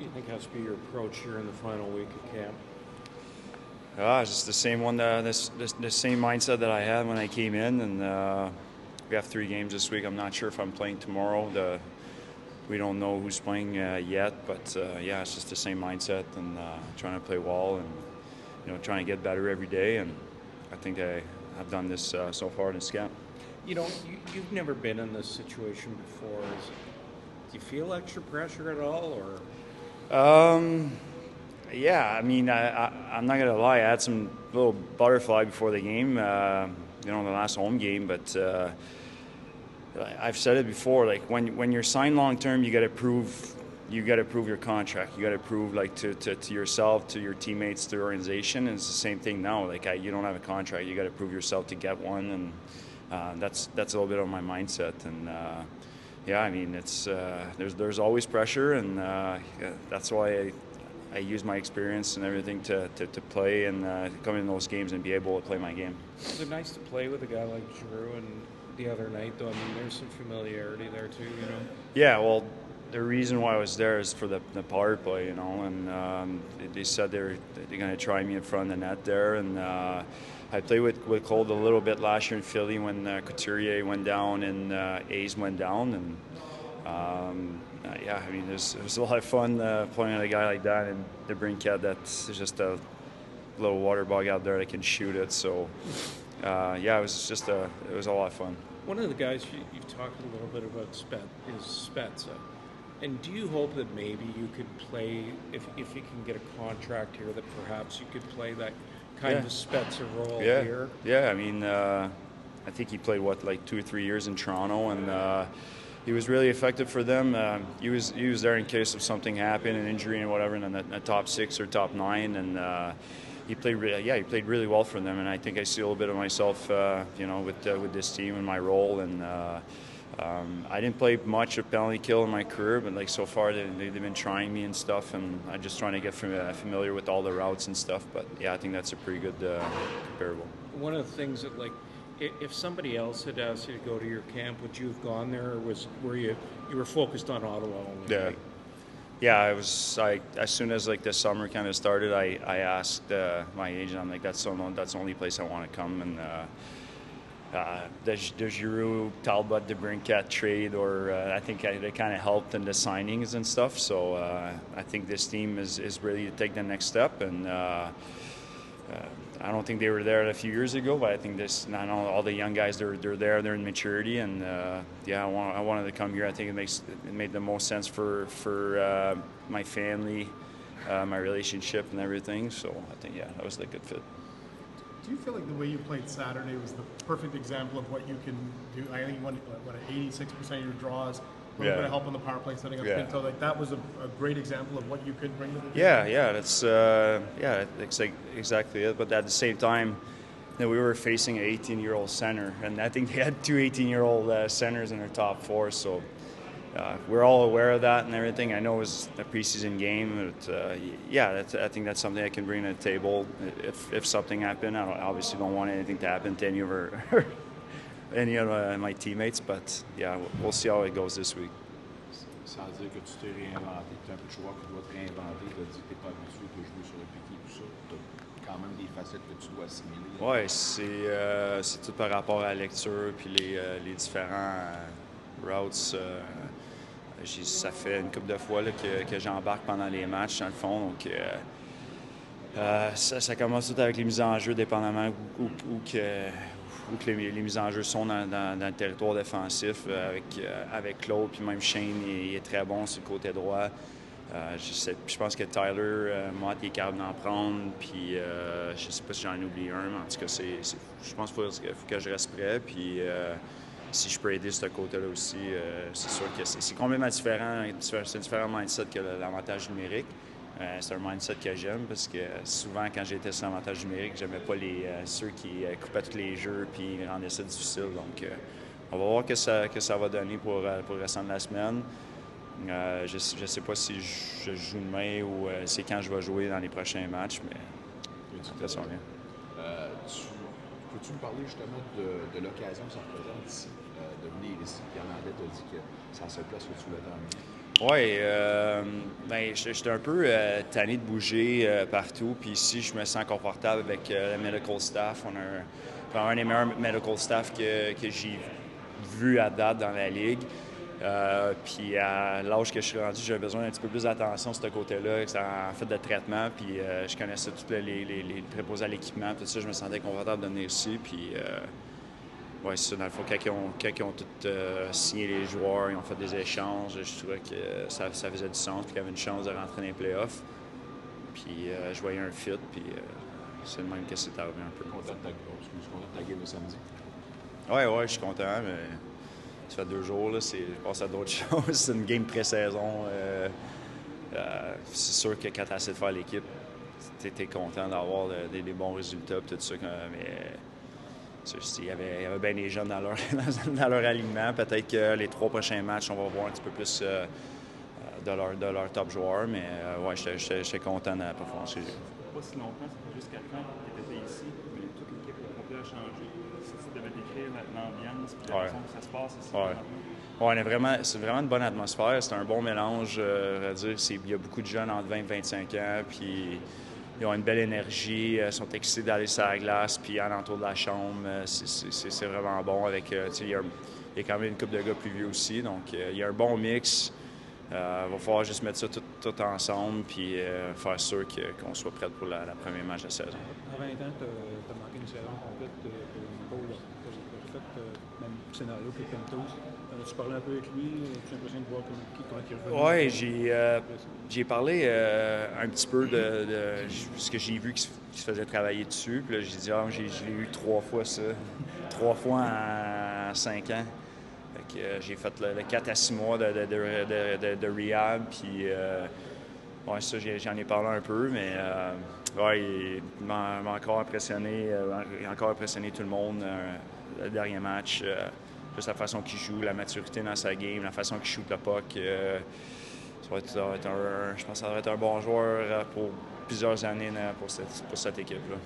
do you think has to be your approach here in the final week of camp? Just the same one, the same mindset that I had when I came in, and we have 3 games this week. I'm not sure if I'm playing tomorrow. We don't know who's playing yet, but yeah, it's just the same mindset and trying to play well and trying to get better every day. And I think I have done this so far in this camp. You've never been in this situation before. Do you feel extra pressure at all, or? Yeah, I mean, I'm not gonna lie. I had some little butterfly before the game, the last home game, but. I've said it before. Like when you're signed long term, you got to prove your contract. You got to prove to yourself, to your teammates, to your organization. And it's the same thing now. Like you don't have a contract, you got to prove yourself to get one, and that's a little bit of my mindset. And yeah, I mean it's there's always pressure, and that's why I use my experience and everything to play and come in those games and be able to play my game. Is it nice to play with a guy like Drew and the other night, though? I mean, there's some familiarity there too, Yeah, well, the reason why I was there is for the power play, and they said they're going to try me in front of the net there, and I played with Cold a little bit last year in Philly when Couturier went down and A's went down, and yeah, I mean, it was a lot of fun playing with a guy like that, and the Brinket that's just a little water bug out there that can shoot it, so. Yeah, it was a lot of fun. One of the guys you've talked a little bit about is Spezza. And do you hope that maybe you could play, if you can get a contract here, that perhaps you could play that kind of Spezza role here? Yeah, I mean, I think he played, 2 or 3 years in Toronto, and he was really effective for them. He was there in case of something happened, an injury and whatever, in the top 6 or top 9, and he played really well for them, and I think I see a little bit of myself, with this team and my role. And I didn't play much of penalty kill in my career, but so far they've been trying me and stuff, and I'm just trying to get familiar with all the routes and stuff. But yeah, I think that's a pretty good comparable. One of the things that if somebody else had asked you to go to your camp, would you have gone there, or were you focused on Ottawa only? Yeah. Right? Yeah, as soon as the summer kind of started, I asked my agent. I'm like, that's the only place I want to come. And the Giroux, Talbot, the Brinket trade, or I think they kind of helped in the signings and stuff. So I think this team is ready to take the next step. And I don't think they were there a few years ago, but I think all the young guys, they're there, they're in maturity, and yeah, I wanted to come here. I think it made the most sense for my family, my relationship, and everything. So I think that was a good fit. Do you feel like the way you played Saturday was the perfect example of what you can do? I think you won 86% of your draws. A little bit of help on the power play, setting up spin. So that was a great example of what you could bring to the team. Yeah, that's exactly it. But at the same time, we were facing an 18-year-old center, and I think they had 2 18-year-old centers in their top 4. So we're all aware of that and everything. I know it was a preseason game, but I think that's something I can bring to the table if something happened. I obviously don't want anything to happen to any of my teammates, but yeah, we'll see how it goes this week. Sans dire que tu t'es réinventé, tu es un peu de joueur qui doit te réinventer, tu as dit que tu n'es pas habitué de jouer sur le piqué, tout ça. Tu as quand même des facettes que tu dois assimiler. Oui, c'est tout par rapport à la lecture puis les différents routes. Ça fait une couple de fois là, que j'embarque pendant les matchs, dans le fond. Donc, ça commence tout avec les mises en jeu, dépendamment où les mises en jeu sont dans le territoire défensif. Avec Claude, puis même Shane, il est très bon sur le côté droit. Je pense que Tyler, Mott, il est capable d'en prendre. Puis je ne sais pas si j'en oublie un, mais en tout cas, je pense qu'il faut que je reste prêt. Puis si je peux aider ce côté-là aussi, c'est sûr que c'est complètement différent. C'est un différent mindset que l'avantage numérique. C'est un mindset que j'aime parce que souvent, quand j'étais sur l'avantage numérique, j'aimais pas ceux qui coupaient tous les jeux et rendaient ça difficile. Donc, on va voir que ça va donner pour le restant de la semaine. Je sais pas si je joue demain ou c'est quand je vais jouer dans les prochains matchs, mais ça sent bien. Peux-tu me parler justement de l'occasion que ça représente ici, de venir ici? Pierre Landais t'a dit que c'est la seule place que tu voulais t'emmener. Oui, j'étais un peu tanné de bouger partout. Puis ici, je me sens confortable avec le medical staff. On a probablement un des meilleurs medical staff que j'ai vu à date dans la ligue. Puis à l'âge que je suis rendu, j'avais besoin d'un petit peu plus d'attention de ce côté-là, en fait de traitement. Puis je connaissais tous les préposés à l'équipement. Tout ça, je me sentais confortable de venir ici. Puis oui, c'est ça. Dans le fond, quand ils ont tous signé les joueurs, ils ont fait des échanges, je trouvais que ça faisait du sens, puis qu'il y avait une chance de rentrer dans les playoffs. Puis je voyais un fit, puis c'est le même que c'est arrivé un peu. Content de ta game de samedi. Oui, je suis content, mais ça fait 2 jours, là, je passe à d'autres choses. C'est une game pré-saison. C'est sûr que quand tu as essayé de faire l'équipe, tu es content d'avoir des bons résultats, tout ça, mais... Il y avait bien des jeunes dans leur alignement. Peut-être que les 3 prochains matchs, on va voir un petit peu plus de leur top joueurs. Mais ouais, j'étais content de la performance. Pas si longtemps, ça fait juste 4 ans que tu étais ici, mais toute l'équipe au complet a changé. Si tu devais décrire l'ambiance et la façon que ça se passe ici, c'est vraiment une bonne atmosphère. C'est un bon mélange. Il y a beaucoup de jeunes entre 20 et 25 ans. Puis ils ont une belle énergie, sont excités d'aller sur la glace, puis alentour de la chambre, c'est vraiment bon. Il y a quand même une couple de gars plus vieux aussi, donc il y a un bon mix. Il va falloir juste mettre ça tout ensemble, puis faire sûr qu'on soit prêt pour la première match de la saison. À 20 ans, tu as manqué une saison complète pour Nico. Tu as fait le même scénario que Pentos. Tu parlais un peu avec lui, tu as l'impression de voir comment il est revenu? Oui, j'ai parlé un petit peu de ce que j'ai vu qu'il se faisait travailler dessus. Puis là, j'ai dit, je l'ai eu 3 fois ça. 3 fois en 5 ans. Fait que, j'ai fait le 4 à 6 mois de rehab. Puis, ça, j'en ai parlé un peu, mais il m'a encore impressionné. Il a encore impressionné tout le monde le dernier match. Juste la façon qu'il joue, la maturité dans sa game, la façon qu'il shoot le puck. Je pense que ça va être un bon joueur pour plusieurs années pour cette équipe-là.